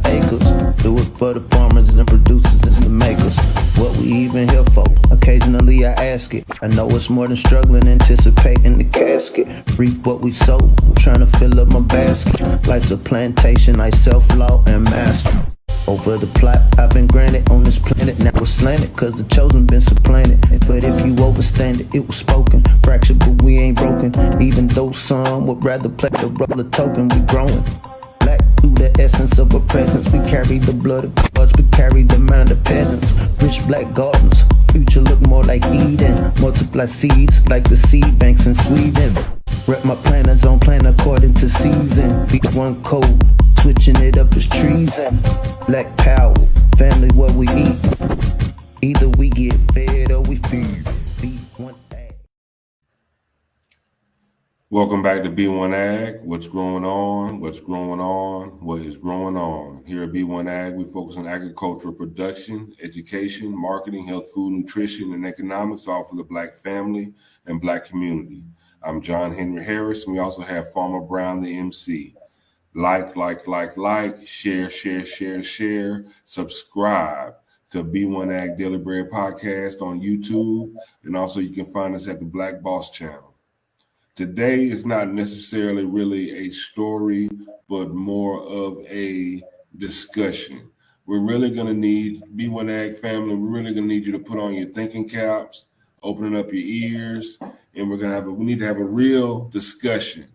acres. Do it for the farmers and the producers and the makers. What we even here for? Occasionally I ask it. I know it's more than struggling, anticipating the casket. Reap what we sow, I'm trying to fill up my basket. Life's a plantation, I self-law and master. Over the plot, I've been granted on this planet. Now it's slanted, cause the chosen been supplanted. But if you overstand it, it was spoken. Fractured, but we ain't broken. Even though some would rather play the role of token, we growing. Black through the essence of a presence. We carry the blood of gods, we carry the mind of peasants. Rich black gardens, future look more like Eden. Multiply seeds like the seed banks in Sweden. Rep my planners on plan according to season. Be one code. Switching it up is treason. Black power, family what we eat. Either we get fed or we feed. B1 Ag. Welcome back to B1 Ag. What's growing on? What's growing on? What is growing on? Here at B1 Ag, we focus on agricultural production, education, marketing, health, food, nutrition, and economics, all for the Black family and Black community. I'm John Henry Harris, and we also have Farmer Brown, the MC. Like, share, subscribe to B1 Ag Daily Bread Podcast on YouTube, and also you can find us at the Black Boss channel. Today is not necessarily really a story, but more of a discussion. We're really going to need, B1 Ag family, we're really going to need you to put on your thinking caps, opening up your ears, and we need to have a real discussion.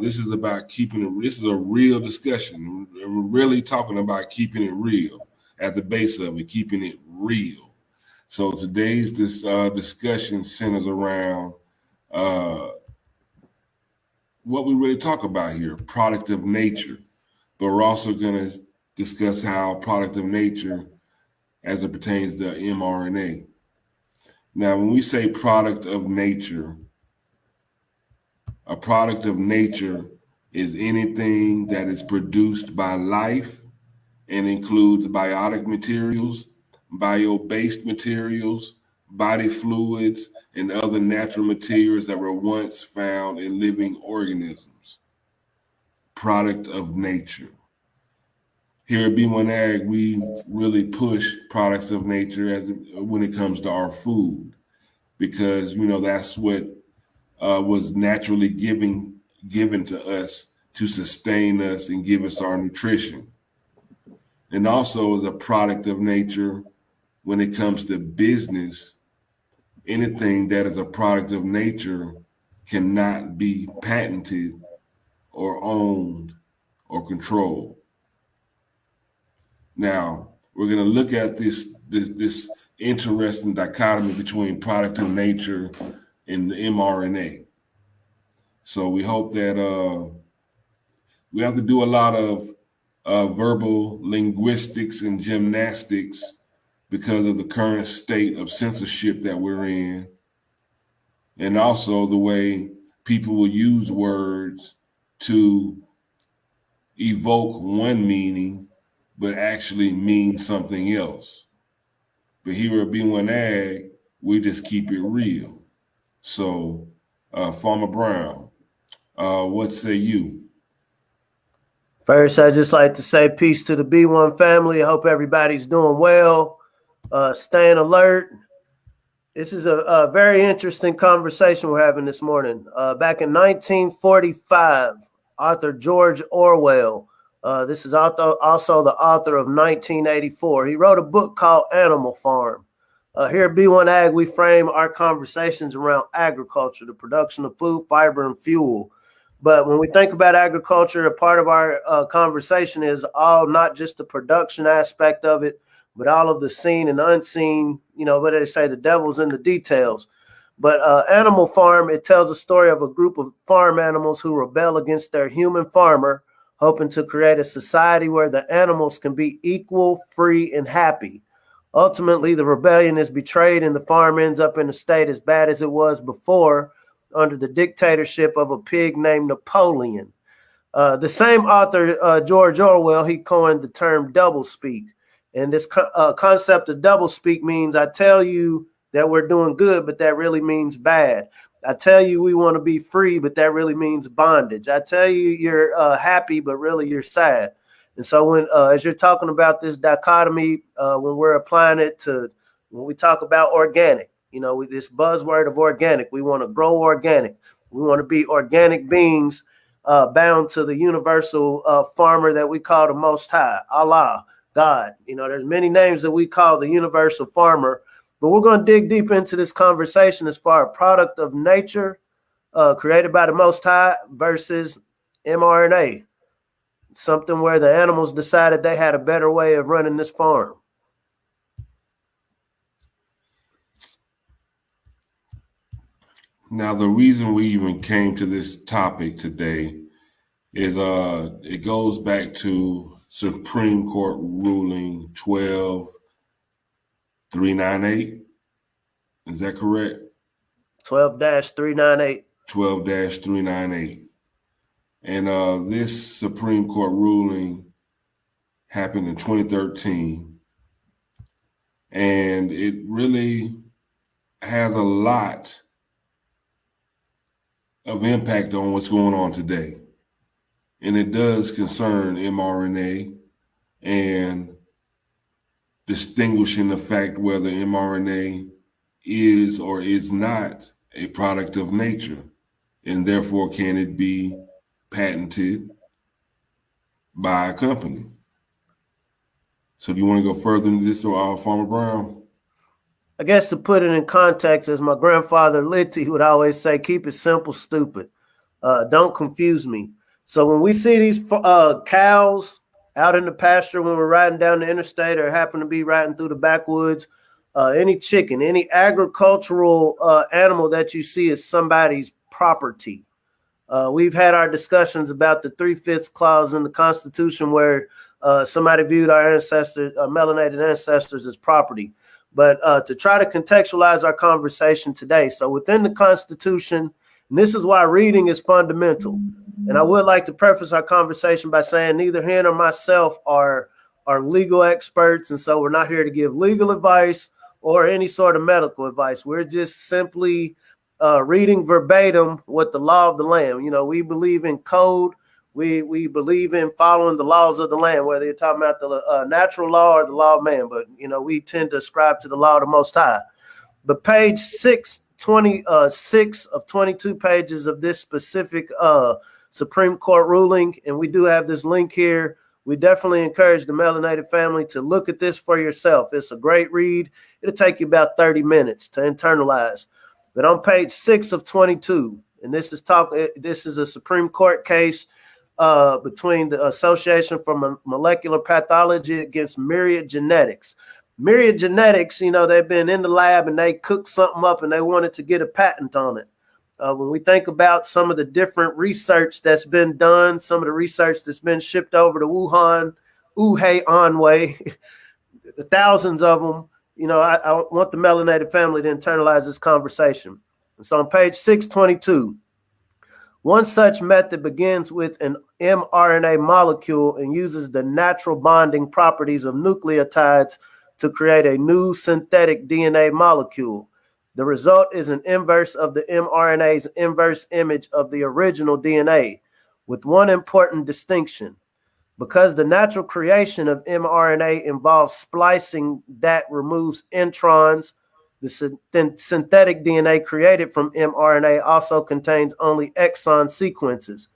This is about this is a real discussion, and we're really talking about keeping it real at the base of it, keeping it real. So today's discussion centers around what we really talk about here, product of nature, but we're also going to discuss how product of nature as it pertains to mRNA. Now, when we say product of nature, a product of nature is anything that is produced by life and includes biotic materials, bio-based materials, body fluids, and other natural materials that were once found in living organisms. Product of nature. Here at B1 Ag, we really push products of nature when it comes to our food, because that's what was naturally given to us to sustain us and give us our nutrition. And also as a product of nature, when it comes to business, anything that is a product of nature cannot be patented or owned or controlled. Now, we're going to look at this interesting dichotomy between product of nature and the mRNA. So we hope that we have to do a lot of verbal linguistics and gymnastics because of the current state of censorship that we're in, and also the way people will use words to evoke one meaning but actually mean something else. But here at B1 Ag, we just keep it real. So, Farmer Brown, what say you? First, I'd just like to say peace to the B1 family. I hope everybody's doing well, staying alert. This is a very interesting conversation we're having this morning. Back in 1945, author George Orwell, this is also the author of 1984. He wrote a book called Animal Farm. Here at B1 Ag, we frame our conversations around agriculture, the production of food, fiber, and fuel. But when we think about agriculture, a part of our conversation is all not just the production aspect of it, but all of the seen and unseen, what do they say, the devil's in the details. But Animal Farm, it tells a story of a group of farm animals who rebel against their human farmer, hoping to create a society where the animals can be equal, free, and happy. Ultimately, the rebellion is betrayed and the farm ends up in a state as bad as it was before, under the dictatorship of a pig named Napoleon. The same author, George Orwell, he coined the term doublespeak. And this concept of doublespeak means I tell you that we're doing good, but that really means bad. I tell you we want to be free, but that really means bondage. I tell you you're happy, but really you're sad. And so when as you're talking about this dichotomy, when we're applying it to when we talk about organic, with this buzzword of organic, we want to grow organic. We want to be organic beings bound to the universal farmer that we call the Most High, Allah, God. There's many names that we call the universal farmer, but we're going to dig deep into this conversation as far as product of nature created by the Most High versus mRNA, something where the animals decided they had a better way of running this farm. Now, the reason we even came to this topic today is it goes back to Supreme Court ruling 12-398. Is that correct? 12-398. 12-398. And this Supreme Court ruling happened in 2013. And it really has a lot of impact on what's going on today. And it does concern mRNA and distinguishing the fact whether mRNA is or is not a product of nature, and therefore can it be patented by a company. So do you want to go further into this, Farmer Brown? I guess to put it in context, as my grandfather Litty would always say, keep it simple, stupid. Don't confuse me. So when we see these cows out in the pasture, when we're riding down the interstate or happen to be riding through the backwoods, any chicken, any agricultural animal that you see is somebody's property. We've had our discussions about the 3/5 clause in the Constitution where somebody viewed our ancestors, melanated ancestors, as property. But to try to contextualize our conversation today, so within the Constitution, and this is why reading is fundamental. And I would like to preface our conversation by saying neither him nor myself are legal experts, and so we're not here to give legal advice or any sort of medical advice. We're just simply reading verbatim what the law of the land. We believe in code. We believe in following the laws of the land, whether you're talking about the natural law or the law of man. But, we tend to ascribe to the law of the Most High. But page 6 of 22 pages of this specific Supreme Court ruling, and we do have this link here. We definitely encourage the melanated family to look at this for yourself. It's a great read. It'll take you about 30 minutes to internalize. But on page 6 of 22, and this is a Supreme Court case between the Association for Molecular Pathology against Myriad Genetics. Myriad Genetics, they've been in the lab and they cooked something up and they wanted to get a patent on it. When we think about some of the different research that's been done, some of the research that's been shipped over to Wuhan way, the thousands of them, I want the melanated family to internalize this conversation. And so on page 622, one such method begins with an mRNA molecule and uses the natural bonding properties of nucleotides to create a new synthetic DNA molecule. The result is an inverse of the mRNA's inverse image of the original DNA, with one important distinction. Because the natural creation of mRNA involves splicing that removes introns, the synthetic DNA created from mRNA also contains only exon sequences.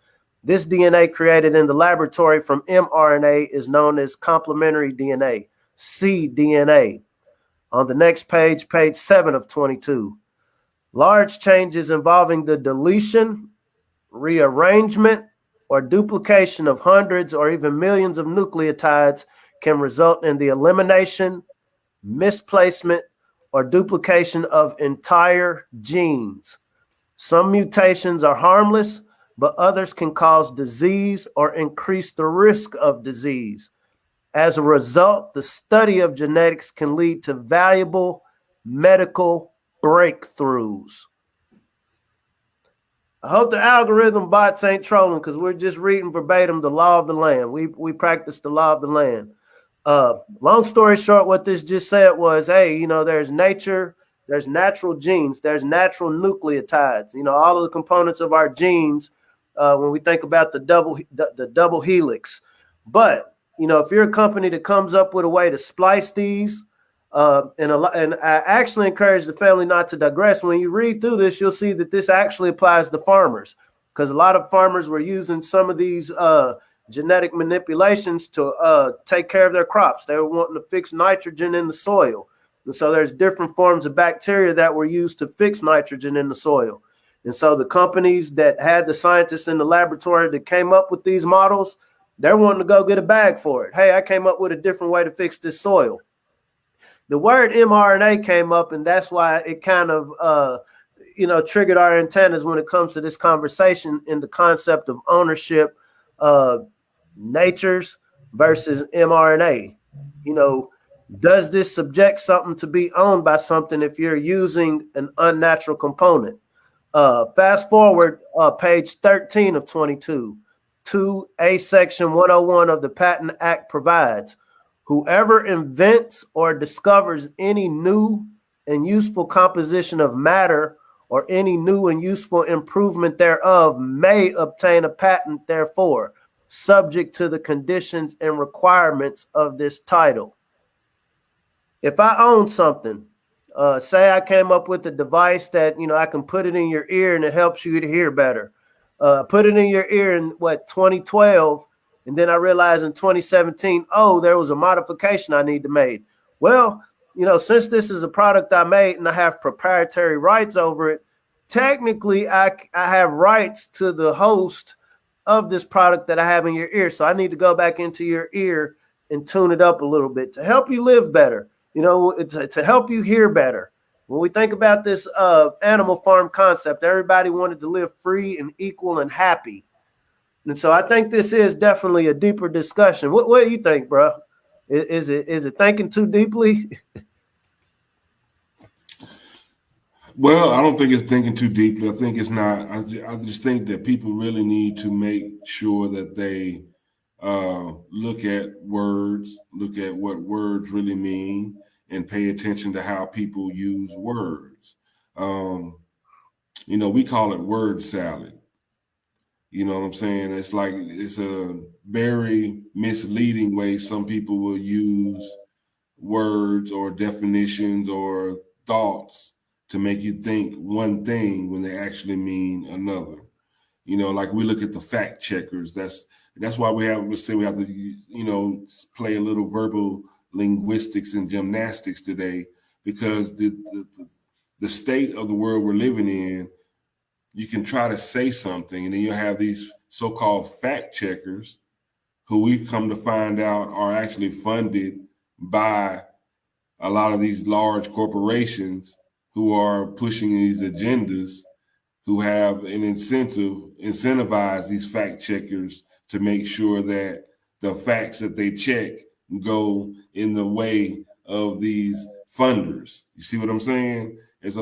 This DNA created in the laboratory from mRNA is known as complementary DNA, cDNA. On the next page, page 7 of 22, large changes involving the deletion, rearrangement, or duplication of hundreds or even millions of nucleotides can result in the elimination, misplacement, or duplication of entire genes. Some mutations are harmless, but others can cause disease or increase the risk of disease. As a result, the study of genetics can lead to valuable medical breakthroughs. I hope the algorithm bots ain't trolling because we're just reading verbatim the law of the land. We practice the law of the land. Long story short, what this just said was, hey, there's nature, there's natural genes, there's natural nucleotides, all of the components of our genes when we think about the double helix. But if you're a company that comes up with a way to splice these, and I actually encourage the family not to digress. When you read through this, you'll see that this actually applies to farmers, because a lot of farmers were using some of these genetic manipulations to take care of their crops. They were wanting to fix nitrogen in the soil. And so there's different forms of bacteria that were used to fix nitrogen in the soil. And so the companies that had the scientists in the laboratory that came up with these models, they're wanting to go get a bag for it. Hey, I came up with a different way to fix this soil. The word mRNA came up, and that's why it kind of, triggered our antennas when it comes to this conversation in the concept of ownership, natures versus mRNA. Does this subject something to be owned by something if you're using an unnatural component? Fast forward page 13 of 22 to A section 101 of the Patent Act provides, whoever invents or discovers any new and useful composition of matter or any new and useful improvement thereof may obtain a patent therefor, subject to the conditions and requirements of this title. If I own something, say I came up with a device that, I can put it in your ear and it helps you to hear better. Put it in your ear in 2012, and then I realized in 2017, there was a modification I need to make. Well, since this is a product I made and I have proprietary rights over it, technically I have rights to the host of this product that I have in your ear. So I need to go back into your ear and tune it up a little bit to help you live better, to help you hear better. When we think about this animal farm concept, everybody wanted to live free and equal and happy. And so I think this is definitely a deeper discussion. What do you think, bro? Is it thinking too deeply? Well, I don't think it's thinking too deeply. I think it's not. I just think that people really need to make sure that they look at words, look at what words really mean, and pay attention to how people use words. We call it word salad. You know what I'm saying? It's like it's a very misleading way some people will use words or definitions or thoughts to make you think one thing when they actually mean another. Like we look at the fact checkers. That's why we have to, play a little verbal linguistics and gymnastics today, because the state of the world we're living in, you can try to say something and then you have these so-called fact checkers who we've come to find out are actually funded by a lot of these large corporations who are pushing these agendas, who have an incentivize these fact checkers to make sure that the facts that they check go in the way of these funders. You see what I'm saying? It's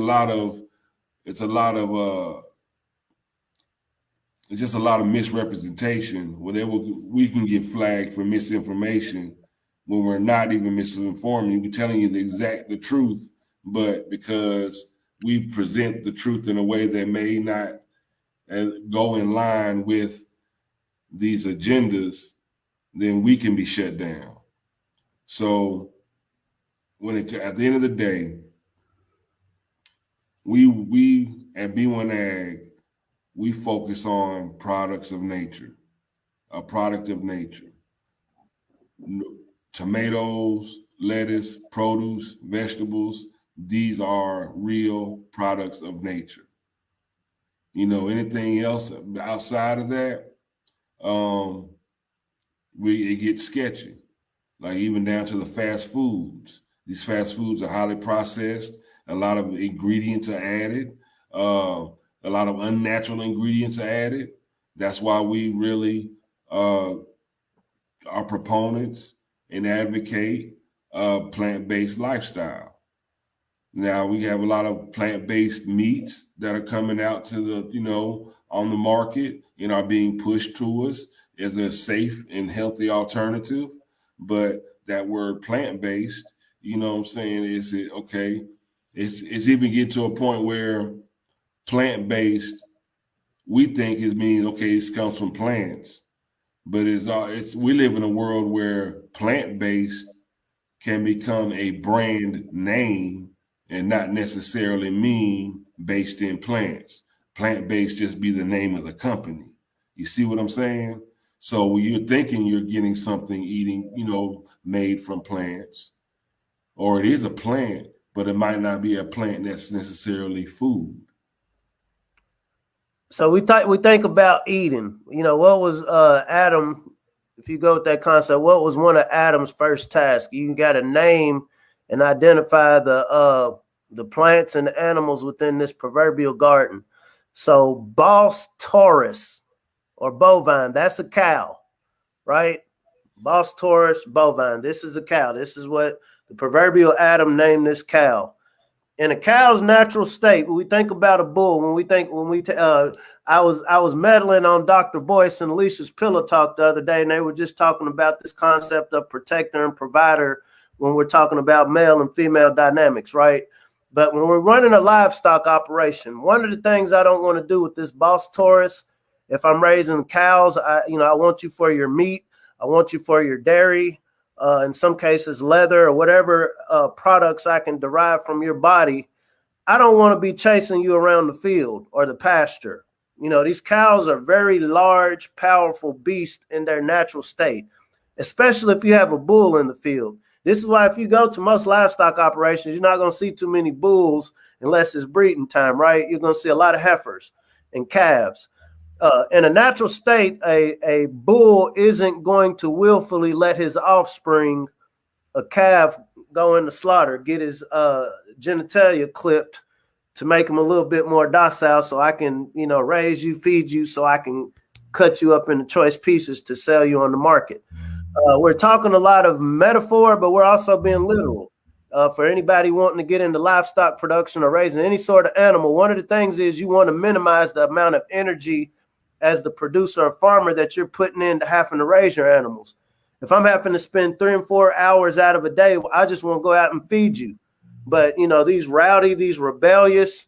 just a lot of misrepresentation. Whenever we can get flagged for misinformation when we're not even misinforming, we're telling you the truth, but because we present the truth in a way that may not go in line with these agendas, then we can be shut down. So at the end of the day, we at B1 Ag, we focus on products of nature, a product of nature. Tomatoes, lettuce, produce, vegetables, these are real products of nature. Anything else outside of that, it gets sketchy. Like even down to the fast foods. These fast foods are highly processed. A lot of ingredients are added. A lot of unnatural ingredients are added. That's why we really are proponents and advocate plant-based lifestyle. Now we have a lot of plant-based meats that are coming out to on the market and are being pushed to us as a safe and healthy alternative. But that word plant-based, what I'm saying, is it okay? It's even get to a point where plant-based, we think it means, okay, it comes from plants. but we live in a world where plant-based can become a brand name and not necessarily mean based in plants. Plant-based just be the name of the company. You see what I'm saying? So when you're thinking you're getting something made from plants, or it is a plant, but it might not be a plant that's necessarily food. So we think about eating. What was Adam? If you go with that concept, what was one of Adam's first tasks? You got to name and identify the plants and the animals within this proverbial garden. So Bos taurus or bovine, that's a cow, right? Bos taurus bovine. This is a cow. This is what the proverbial Adam named this cow. In a cow's natural state, when we think about a bull, I was meddling on Dr. Boyce and Alicia's Pillow Talk the other day, and they were just talking about this concept of protector and provider when we're talking about male and female dynamics, right? But when we're running a livestock operation, one of the things I don't want to do with this Bos taurus, if I'm raising cows, I want you for your meat, I want you for your dairy, in some cases leather or whatever products I can derive from your body. I don't want to be chasing you around the field or the pasture. These cows are very large, powerful beasts in their natural state, especially if you have a bull in the field. This is why if you go to most livestock operations, you're not going to see too many bulls unless it's breeding time, right? You're going to see a lot of heifers and calves. In a natural state, a bull isn't going to willfully let his offspring, a calf, go into slaughter, get his genitalia clipped to make him a little bit more docile so I can, raise you, feed you, so I can cut you up into choice pieces to sell you on the market. We're talking a lot of metaphor, but we're also being literal. For anybody wanting to get into livestock production or raising any sort of animal, one of the things is you want to minimize the amount of energy as the producer or farmer that you're putting into having to raise your animals. If I'm having to spend 3 and 4 hours out of a day, I just want to go out and feed you. But, these rowdy, these rebellious,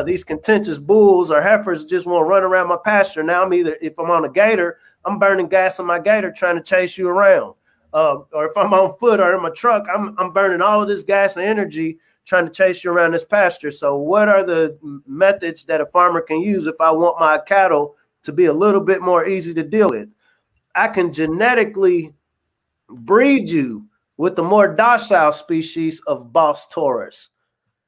these contentious bulls or heifers just want to run around my pasture. Now if I'm on a gator, I'm burning gas on my gator trying to chase you around. Or if I'm on foot or in my truck, I'm burning all of this gas and energy trying to chase you around this pasture. So what are the methods that a farmer can use if I want my cattle to be a little bit more easy to deal with? I can genetically breed you with the more docile species of Bos taurus,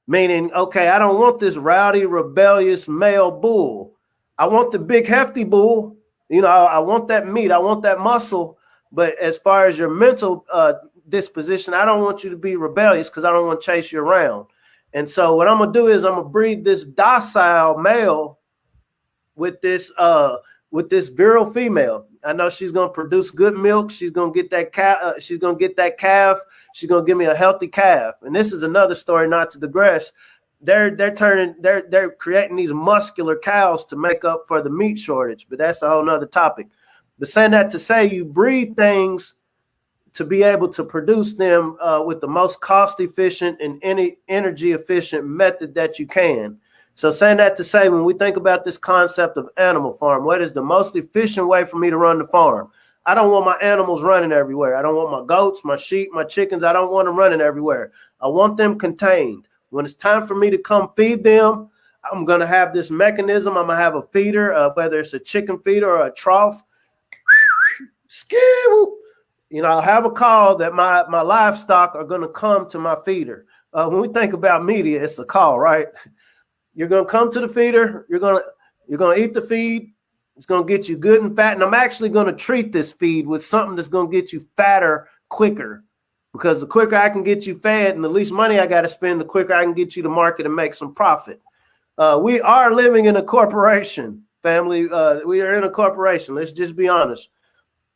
meaning, okay, I don't want this rowdy, rebellious male bull. I want the big, hefty bull. I want that meat. I want that muscle. But as far as your mental disposition, I don't want you to be rebellious because I don't want to chase you around. And so what I'm going to do is I'm going to breed this docile male with this virile female. I know she's going to produce good milk. She's going to get that calf. She's going to give me a healthy calf. And this is another story, not to digress. They're creating these muscular cows to make up for the meat shortage, but that's a whole nother topic. But saying that to say you breed things to be able to produce them with the most cost efficient and any energy efficient method that you can. So saying that to say, when we think about this concept of animal farm, what is the most efficient way for me to run the farm? I don't want my animals running everywhere. I don't want my goats, my sheep, my chickens. I don't want them running everywhere. I want them contained. When it's time for me to come feed them, I'm going to have this mechanism. I'm going to have a feeder, whether it's a chicken feeder or a trough. I'll have a call that my livestock are going to come to my feeder. When we think about media, it's a call, right? You're going to come to the feeder. You're going to eat the feed. It's going to get you good and fat. And I'm actually going to treat this feed with something that's going to get you fatter quicker, because the quicker I can get you fed and the least money I got to spend, the quicker I can get you to market and make some profit. We are living in a corporation, family. We are in a corporation. Let's just be honest.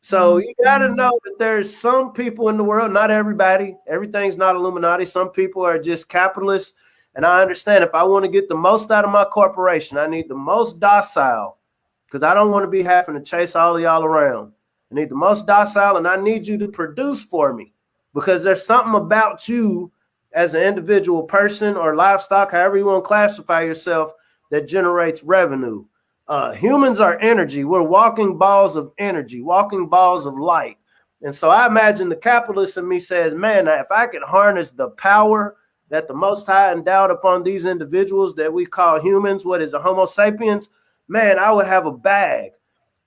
So you got to know that there's some people in the world, not everybody. Everything's not Illuminati. Some people are just capitalists. And I understand if I want to get the most out of my corporation, I need the most docile, because I don't want to be having to chase all of y'all around. I need the most docile, and I need you to produce for me, because there's something about you as an individual person or livestock, however you want to classify yourself, that generates revenue. Humans are energy. We're walking balls of energy, walking balls of light. And so I imagine the capitalist in me says, man, if I could harness the power that the Most High endowed upon these individuals that we call humans, what is a Homo sapiens, man, I would have a bag.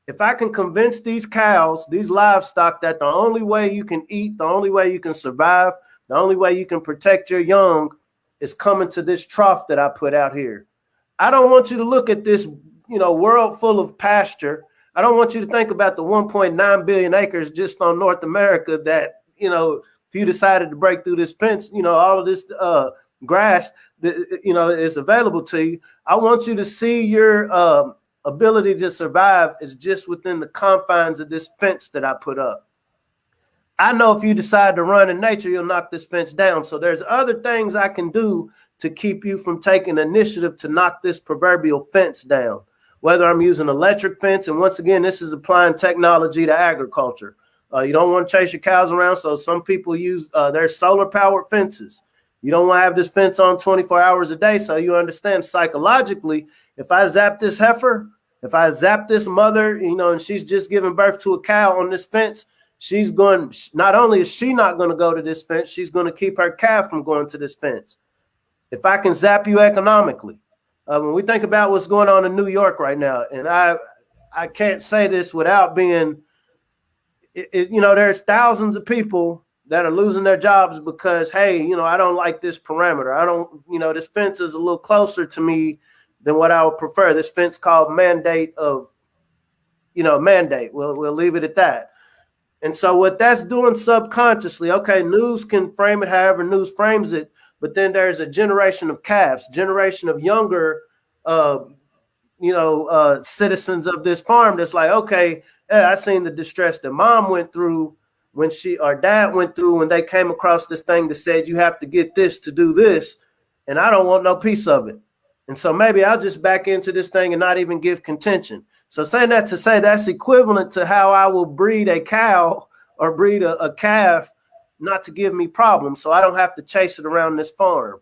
If I can convince these cows, these livestock, that the only way you can eat, the only way you can survive, the only way you can protect your young is coming to this trough that I put out here. I don't want you to look at this, world full of pasture. I don't want you to think about the 1.9 billion acres just on North America that, if you decided to break through this fence, all of this grass that, is available to you. I want you to see your ability to survive is just within the confines of this fence that I put up. I know if you decide to run in nature, you'll knock this fence down. So there's other things I can do to keep you from taking initiative to knock this proverbial fence down, whether I'm using electric fence. And once again, this is applying technology to agriculture. You don't want to chase your cows around. So some people use their solar powered fences. You don't want to have this fence on 24 hours a day. So you understand psychologically, if I zap this heifer, if I zap this mother, and she's just giving birth to a cow on this fence, she's going, not only is she not going to go to this fence, she's going to keep her calf from going to this fence. If I can zap you economically, when we think about what's going on in New York right now, and I can't say this without being, there's thousands of people that are losing their jobs because, hey, I don't like this parameter. I don't, this fence is a little closer to me than what I would prefer. This fence called mandate. We'll leave it at that. And so what that's doing subconsciously, okay, news can frame it however news frames it, but then there's a generation of calves, generation of younger, citizens of this farm that's like, okay, I seen the distress that mom went through when dad went through when they came across this thing that said you have to get this to do this, and I don't want no piece of it. And so maybe I'll just back into this thing and not even give contention. So saying that to say that's equivalent to how I will breed a cow or breed a calf not to give me problems, so I don't have to chase it around this farm.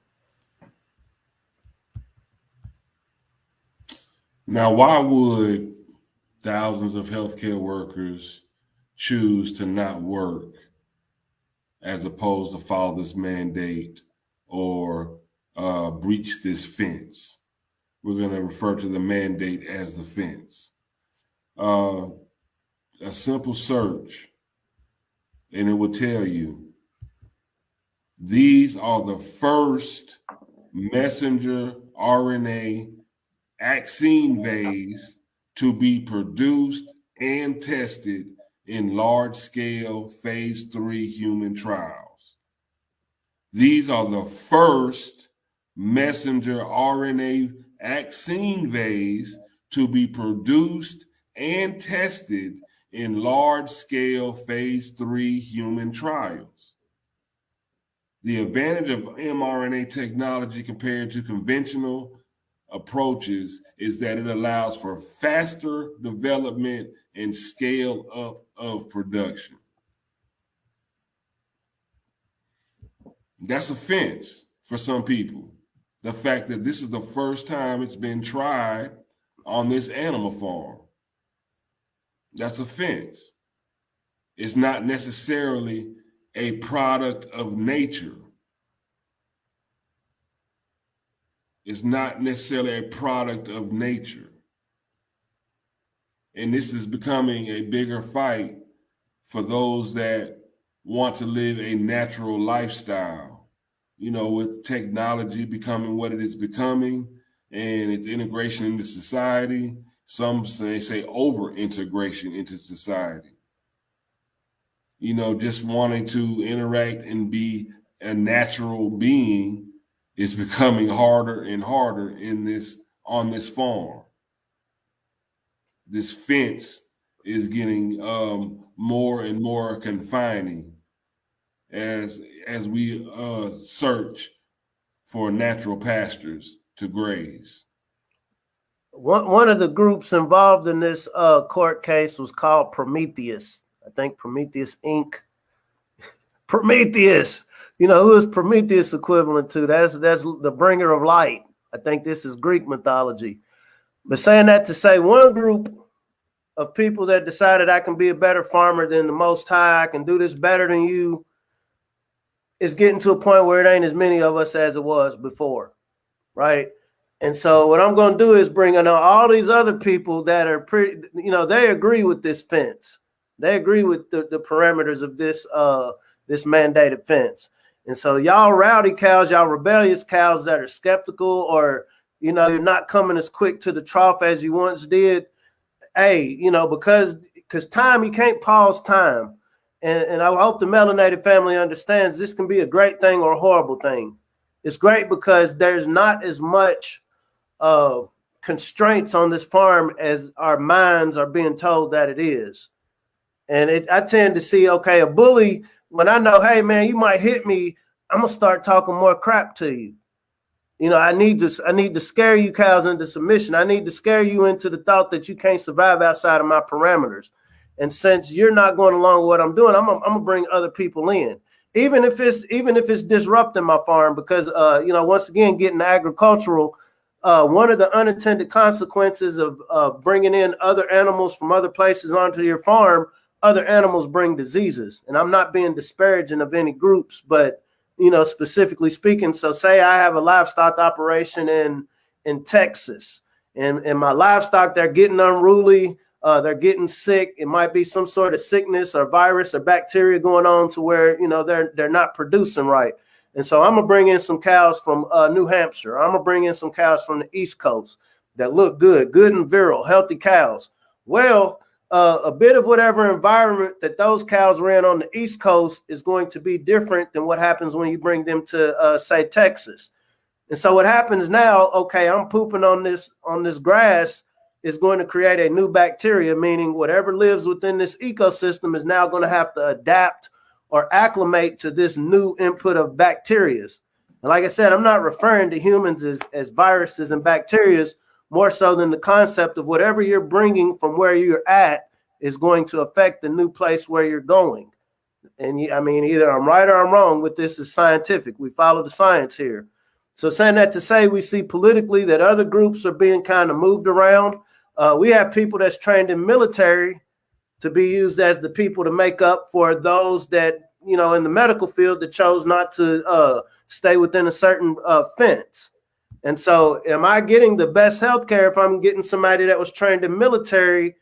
Now, why would thousands of healthcare workers choose to not work as opposed to follow this mandate or breach this fence? We're going to refer to the mandate as the fence. A simple search, and it will tell you these are the first messenger RNA vaccine vase to be produced and tested in large-scale phase 3 human trials. These are the first messenger RNA vaccine vase to be produced and tested in large-scale phase 3 human trials. The advantage of mRNA technology compared to conventional approaches is that it allows for faster development and scale up of production. That's offense for some people. The fact that this is the first time it's been tried on this animal farm. That's offense. It's not necessarily a product of nature. It's not necessarily a product of nature. And this is becoming a bigger fight for those that want to live a natural lifestyle. With technology becoming what it is becoming and its integration into society, some say over integration into society. Just wanting to interact and be a natural being is becoming harder and harder on this farm. This fence is getting more and more confining as we search for natural pastures to graze. One of the groups involved in this court case was called Prometheus. I think Prometheus Inc. Prometheus. Who is Prometheus equivalent to? That's the bringer of light. I think this is Greek mythology. But saying that to say one group of people that decided I can be a better farmer than the Most High, I can do this better than you, is getting to a point where it ain't as many of us as it was before, right? And so what I'm going to do is bring in all these other people that are pretty, they agree with this fence. They agree with the parameters of this this mandated fence. And so y'all rowdy cows, y'all rebellious cows that are skeptical, or, you're not coming as quick to the trough as you once did. Hey, because time, you can't pause time. And I hope the melanated family understands this can be a great thing or a horrible thing. It's great because there's not as much constraints on this farm as our minds are being told that it is. And I tend to see, okay, a bully, when I know, hey, man, you might hit me, I'm going to start talking more crap to you. I need to scare you cows into submission. I need to scare you into the thought that you can't survive outside of my parameters. And since you're not going along with what I'm doing, I'm gonna bring other people in, even if it's disrupting my farm, because once again, getting agricultural, one of the unintended consequences of bringing in other animals from other places onto your farm, other animals bring diseases. And I'm not being disparaging of any groups, but specifically speaking. So say I have a livestock operation in Texas, and my livestock, they're getting unruly. They're getting sick. It might be some sort of sickness or virus or bacteria going on to where, they're not producing right. And so I'm going to bring in some cows from New Hampshire. I'm going to bring in some cows from the East Coast that look good and virile, healthy cows. Well, a bit of whatever environment that those cows were in on the East Coast is going to be different than what happens when you bring them to, say, Texas. And so what happens now, okay, I'm pooping on this grass, is going to create a new bacteria, meaning whatever lives within this ecosystem is now going to have to adapt or acclimate to this new input of bacteria. And like I said, I'm not referring to humans as viruses and bacteria, more so than the concept of whatever you're bringing from where you're at is going to affect the new place where you're going. And either I'm right or I'm wrong, but this is scientific. We follow the science here. So saying that to say, we see politically that other groups are being kind of moved around. We have people that's trained in military to be used as the people to make up for those that, in the medical field that chose not to stay within a certain fence. And so am I getting the best healthcare if I'm getting somebody that was trained in military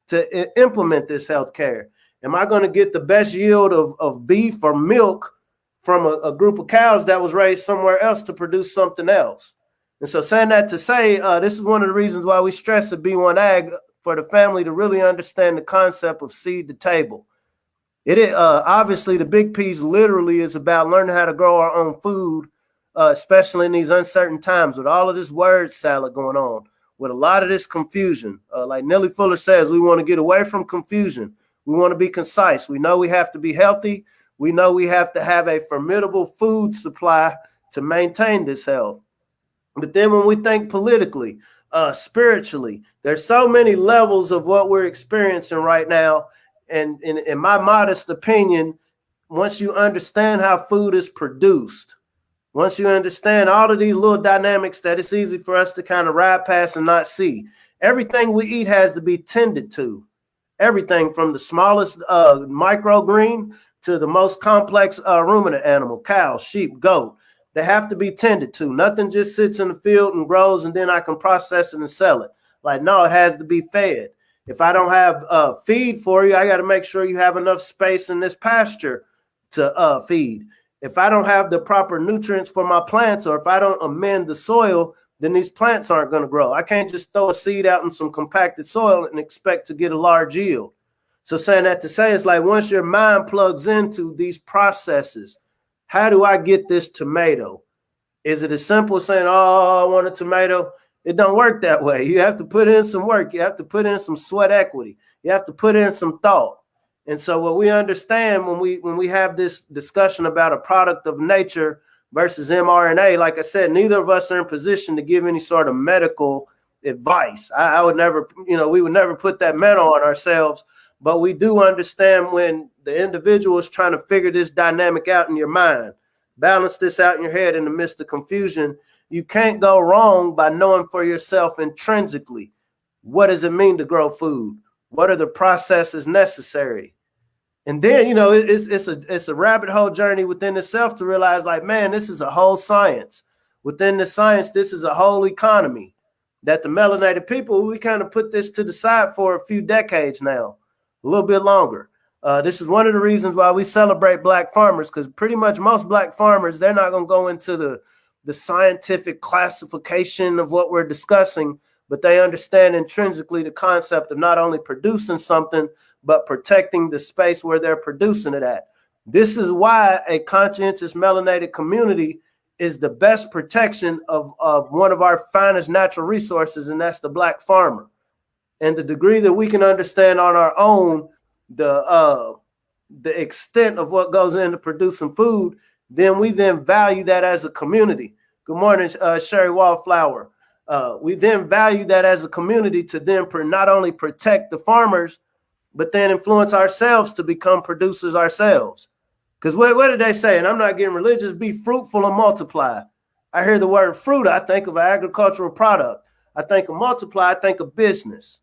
to implement this healthcare? Am I going to get the best yield of beef or milk from a group of cows that was raised somewhere else to produce something else? And so saying that to say, this is one of the reasons why we stress at B1 Ag for the family to really understand the concept of seed to table. It is obviously the big piece literally is about learning how to grow our own food, especially in these uncertain times with all of this word salad going on, with a lot of this confusion. Like Nellie Fuller says, we want to get away from confusion. We want to be concise. We know we have to be healthy. We know we have to have a formidable food supply to maintain this health. But then when we think politically, spiritually, there's so many levels of what we're experiencing right now. And in my modest opinion, once you understand how food is produced, once you understand all of these little dynamics that it's easy for us to kind of ride past and not see, everything we eat has to be tended to. Everything from the smallest microgreen to the most complex ruminant animal, cow, sheep, goat. They have to be tended to. Nothing just sits in the field and grows and then I can process it and sell it. Like, no, it has to be fed. If I don't have feed for you, I got to make sure you have enough space in this pasture to feed. If I don't have the proper nutrients for my plants, or if I don't amend the soil, then these plants aren't going to grow. I can't just throw a seed out in some compacted soil and expect to get a large yield. So saying that to say, it's like once your mind plugs into these processes, how do I get this tomato? Is it as simple as saying, oh, I want a tomato? It don't work that way. You have to put in some work. You have to put in some sweat equity. You have to put in some thought. And so what we understand when we have this discussion about a product of nature versus mRNA, like I said, neither of us are in position to give any sort of medical advice. I would never, we would never put that medal on ourselves. But we do understand when the individual is trying to figure this dynamic out in your mind, balance this out in your head in the midst of confusion. You can't go wrong by knowing for yourself intrinsically. what does it mean to grow food? What are the processes necessary? And then, you know, it's a rabbit hole journey within itself to realize, like, man, this is a whole science. Within the science, this is a whole economy that the melanated people, we kind of put this to the side for a few decades now, a little bit longer. This is one of the reasons why we celebrate Black farmers, because pretty much most Black farmers, they're not going to go into the scientific classification of what we're discussing, but they understand intrinsically the concept of not only producing something, but protecting the space where they're producing it at. This is why a conscientious melanated community is the best protection of one of our finest natural resources, and that's the Black farmer. And the degree that we can understand on our own the extent of what goes into producing food, then we then value that as a community. Good morning, Sherry Wallflower. We then value that as a community to then not only protect the farmers, but then influence ourselves to become producers ourselves. Because what did they say? And I'm not getting religious, be fruitful and multiply. I hear the word fruit, I think of an agricultural product. I think of multiply, I think of business.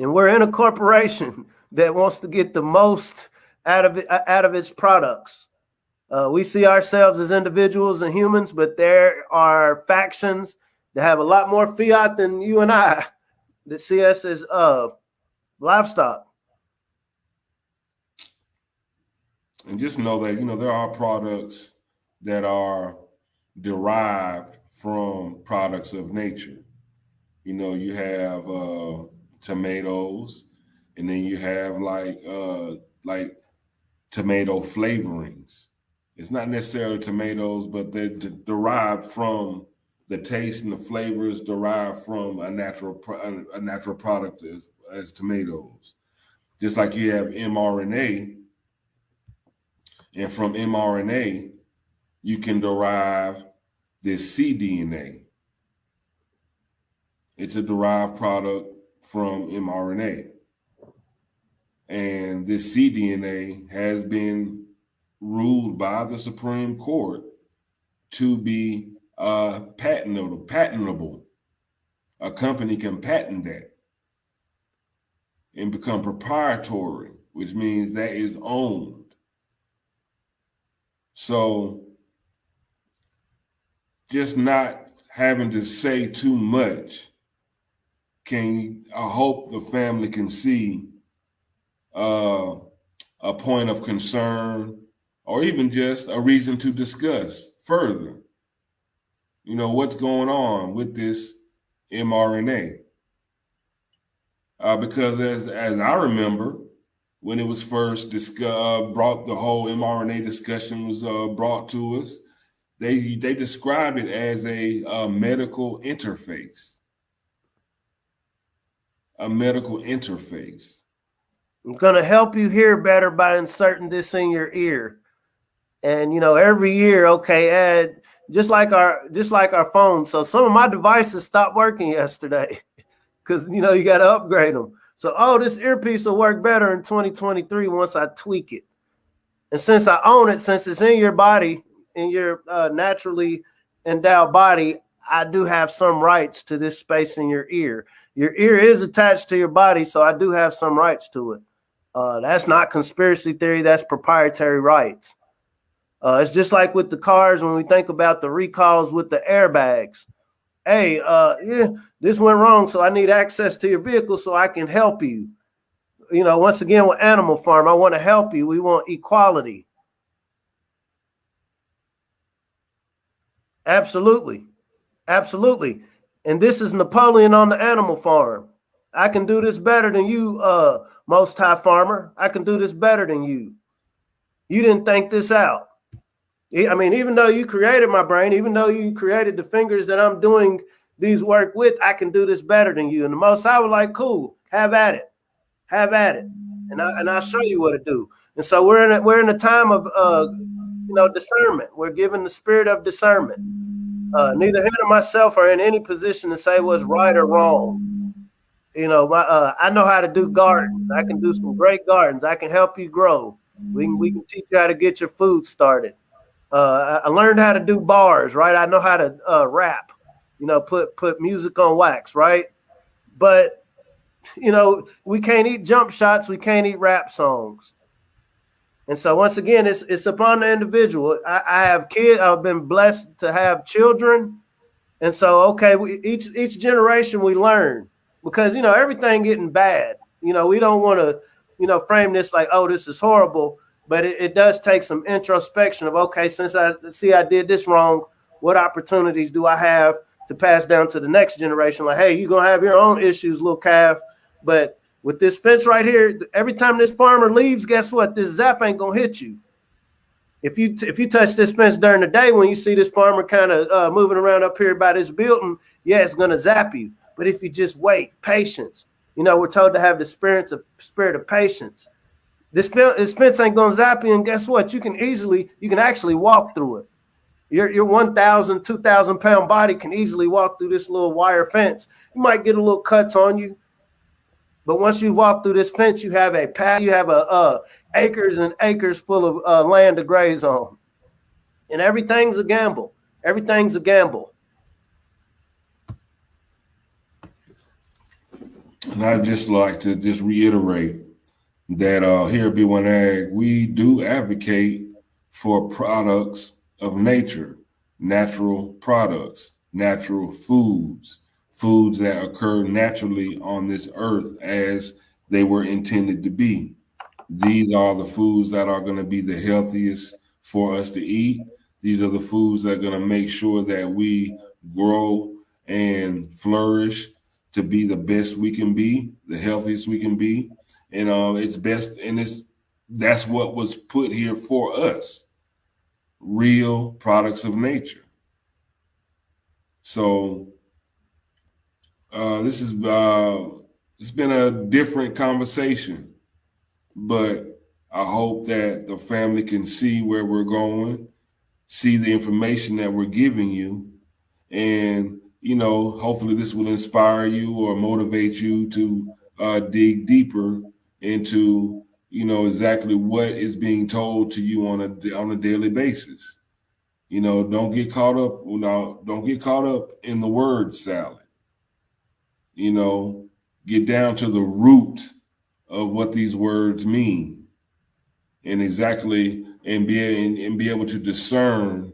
And we're in a corporation that wants to get the most out of its products. We see ourselves as individuals and humans, but there are factions that have a lot more fiat than you and I that see us as livestock. And just know that, you know, there are products that are derived from products of nature. You know, you have tomatoes, and then you have like tomato flavorings. It's not necessarily tomatoes, but they're derived from the taste and the flavors derived from a natural product as tomatoes. Just like you have mRNA, and from mRNA, you can derive this cDNA. It's a derived product from mRNA. And this cDNA has been ruled by the Supreme Court to be patentable. A company can patent that and become proprietary, which means that is owned. So just not having to say too much, I hope the family can see a point of concern, or even just a reason to discuss further, you know, what's going on with this mRNA. Because as I remember, when it was first brought, the whole mRNA discussion was brought to us, they described it as a medical interface. A medical interface. I'm going to help you hear better by inserting this in your ear. And, you know, every year, okay, add just like our phones. So some of my devices stopped working yesterday because, you know, you got to upgrade them. So, this earpiece will work better in 2023 once I tweak it. And since I own it, since it's in your body, in your naturally endowed body, I do have some rights to this space in your ear. Your ear is attached to your body, so I do have some rights to it. That's not conspiracy theory. That's proprietary rights. It's just like with the cars when we think about the recalls with the airbags. Hey, this went wrong, so I need access to your vehicle so I can help you. You know, once again, with Animal Farm, I want to help you. We want equality. Absolutely. Absolutely. And this is Napoleon on the Animal Farm. I can do this better than you, Most High Farmer. I can do this better than you. You didn't think this out. I mean, even though you created my brain, even though you created the fingers that I'm doing these work with, I can do this better than you. And the Most High was like, cool, have at it. Have at it. And I'll show you what to do. And so we're in a time of discernment. We're given the spirit of discernment. Neither him nor myself are in any position to say what's right or wrong. You know, I know how to do gardens. I can do some great gardens. I can help you grow. We can teach you how to get your food started. I learned how to do bars, right? I know how to rap, you know, put music on wax, right? but we can't eat jump shots. We can't eat rap songs. And so once again, it's upon the individual. I have kids. I've been blessed to have children. And so, okay, each generation we learn, because, everything getting bad. We don't want to, frame this like, oh, this is horrible. But it does take some introspection of, okay, since I did this wrong, what opportunities do I have to pass down to the next generation? Like, hey, you're going to have your own issues, little calf. But with this fence right here, every time this farmer leaves, guess what? This zap ain't going to hit you. If you touch this fence during the day, when you see this farmer kind of moving around up here by this building, yeah, it's going to zap you. But if you just wait, patience. We're told to have the spirit of patience. This fence ain't going to zap you, and guess what? You can actually walk through it. Your 1,000, 2,000 pound body can easily walk through this little wire fence. You might get a little cuts on you, but once you walk through this fence, you have a path. You have acres and acres full of land to graze on, and everything's a gamble. Everything's a gamble. And I'd just like to reiterate that here at B1 Ag, we do advocate for products of nature, natural products, natural foods that occur naturally on this earth as they were intended to be. These are the foods that are going to be the healthiest for us to eat. These are the foods that are going to make sure that we grow and flourish to be the best we can be, the healthiest we can be. And it's best, and that's what was put here for us. Real products of nature. So this is it's been a different conversation, but I hope that the family can see where we're going, see the information that we're giving you, and hopefully this will inspire you or motivate you to dig deeper into exactly what is being told to you on a daily basis. Don't get caught up. Don't get caught up in the word salad. Get down to the root of what these words mean, and be able to discern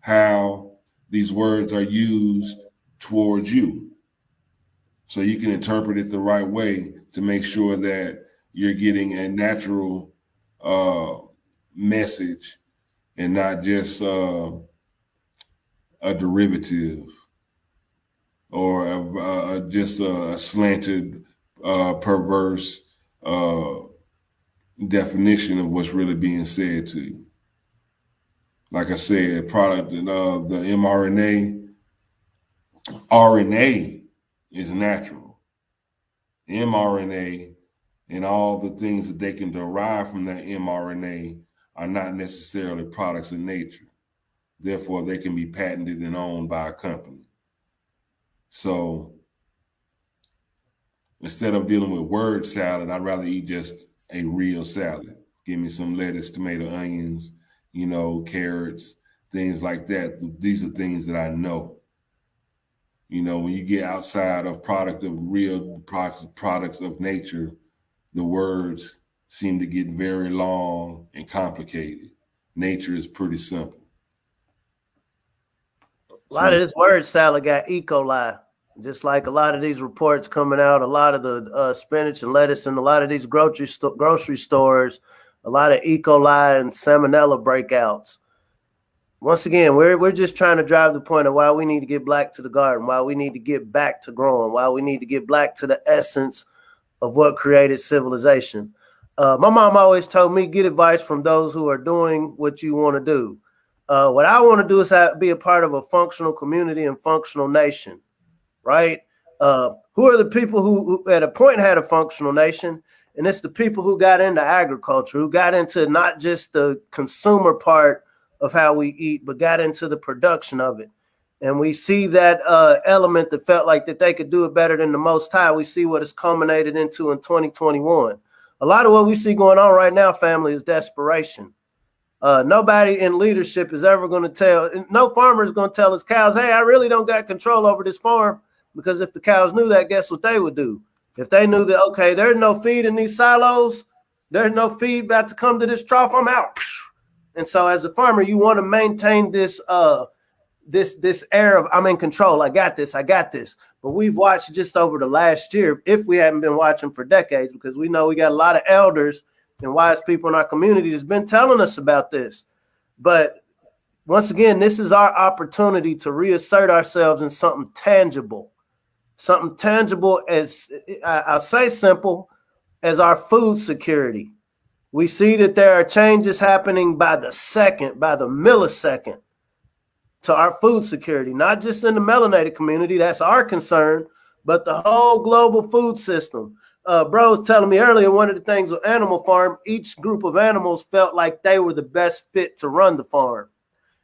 how these words are used towards you, so you can interpret it the right way to make sure that you're getting a natural message and not just a derivative or just a slanted, perverse definition of what's really being said to you. Like I said, product the RNA is natural. mRNA and all the things that they can derive from that mRNA are not necessarily products of nature. Therefore, they can be patented and owned by a company. So instead of dealing with word salad, I'd rather eat just a real salad. Give me some lettuce, tomato, onions, carrots, things like that. These are things that I know. When you get outside of products of nature, the words seem to get very long and complicated. Nature is pretty simple. A lot of this word salad got E. coli, just like a lot of these reports coming out, a lot of the spinach and lettuce in a lot of these grocery stores, a lot of E. coli and salmonella breakouts. Once again, we're just trying to drive the point of why we need to get back to the garden, why we need to get back to growing, why we need to get back to the essence of what created civilization. My mom always told me, get advice from those who are doing what you want to do. What I want to do is be a part of a functional community and functional nation, right? Who are the people who at a point had a functional nation? And it's the people who got into agriculture, who got into not just the consumer part of how we eat, but got into the production of it. And we see that element that felt like that they could do it better than the Most High. We see what it's culminated into in 2021. A lot of what we see going on right now, family, is desperation. Nobody in leadership is ever going to no farmer is going to tell his cows, hey, I really don't got control over this farm. Because if the cows knew that, guess what they would do? If they knew that, okay, there's no feed in these silos, there's no feed about to come to this trough, I'm out. And so as a farmer, you want to maintain this this air of I'm in control. I got this. But we've watched just over the last year, if we haven't been watching for decades, because we know we got a lot of elders and wise people in our community that's been telling us about this. But once again, this is our opportunity to reassert ourselves in something tangible as I'll say simple as our food security. We see that there are changes happening by the second, by the millisecond to our food security, not just in the melanated community. That's our concern, but the whole global food system. Bro was telling me earlier, one of the things with Animal Farm, each group of animals felt like they were the best fit to run the farm.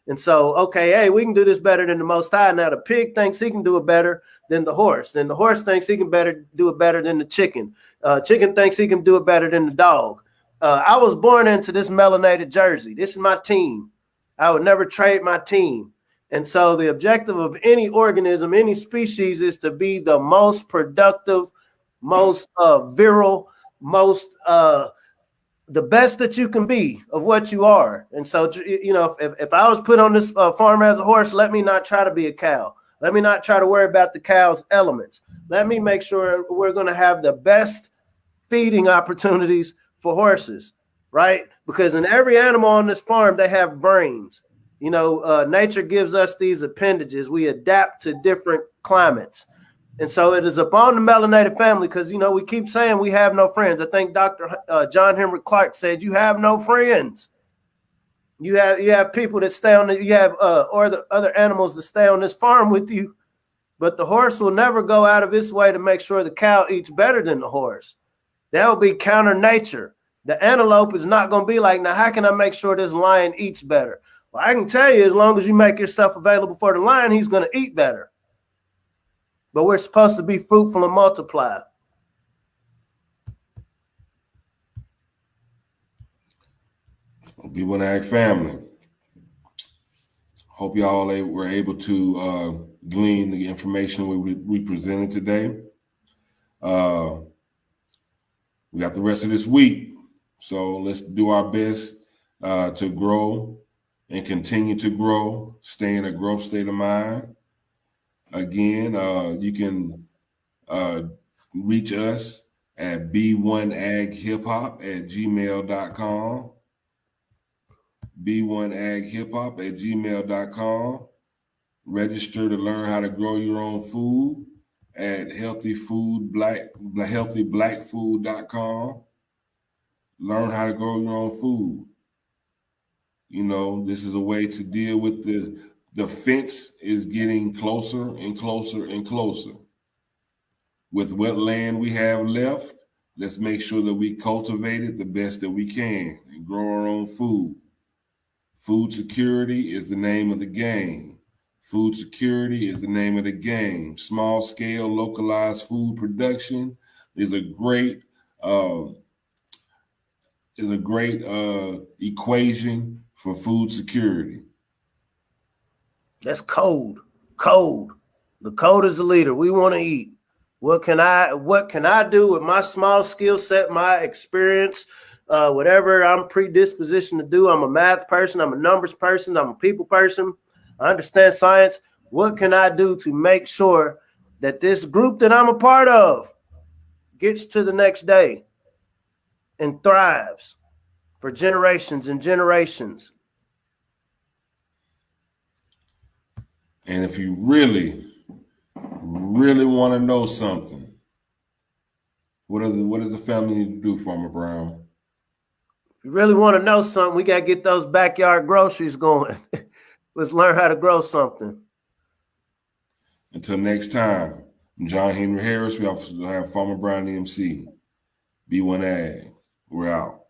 And so, okay, hey, we can do this better than the Most High. Now the pig thinks he can do it better than the horse. Then the horse thinks he can do it better than the chicken. Chicken thinks he can do it better than the dog. I was born into this melanated jersey. This is my team. I would never trade my team. And so the objective of any organism, any species, is to be the most productive, most virile, most the best that you can be of what you are. And so, you know, if I was put on this farm as a horse, let me not try to be a cow. Let me not try to worry about the cow's elements. Let me make sure we're going to have the best feeding opportunities for horses, right? Because in every animal on this farm, they have brains. You know, nature gives us these appendages. We adapt to different climates. And so it is upon the melanated family, because, you know, we keep saying we have no friends. I think Dr. John Henry Clark said, you have no friends. You have people that stay on you have or the other animals that stay on this farm with you, but the horse will never go out of its way to make sure the cow eats better than the horse. That will be counter nature. The antelope is not going to be like, now, how can I make sure this lion eats better? Well, I can tell you, as long as you make yourself available for the lion, he's going to eat better. But we're supposed to be fruitful and multiply. B1 Ag family. Hope y'all were able to glean the information we presented today. We got the rest of this week, so let's do our best to grow and continue to grow, stay in a growth state of mind. Again, you can reach us at b1aghiphop@gmail.com. b1aghiphop@gmail.com. Register to learn how to grow your own food at healthyblackfood.com. Learn how to grow your own food. You know, this is a way to deal with the fence is getting closer and closer and closer. With what land we have left, let's make sure that we cultivate it the best that we can and grow our own food. Food security is the name of the game. Food security is the name of the game. Small scale, localized food production is a great equation for food security. That's code. Code. The code is the leader. We want to eat. What can I do with my small skill set, my experience, whatever I'm predispositioned to do? I'm a math person. I'm a numbers person. I'm a people person. I understand science. What can I do to make sure that this group that I'm a part of gets to the next day and thrives for generations and generations? And if you really want to know something, what does the family need to do, Farmer Brown? If you really want to know something, we got to get those backyard groceries going. Let's learn how to grow something. Until next time, I'm John Henry Harris. We also have Farmer Brown MC. B1 Ag. We're out.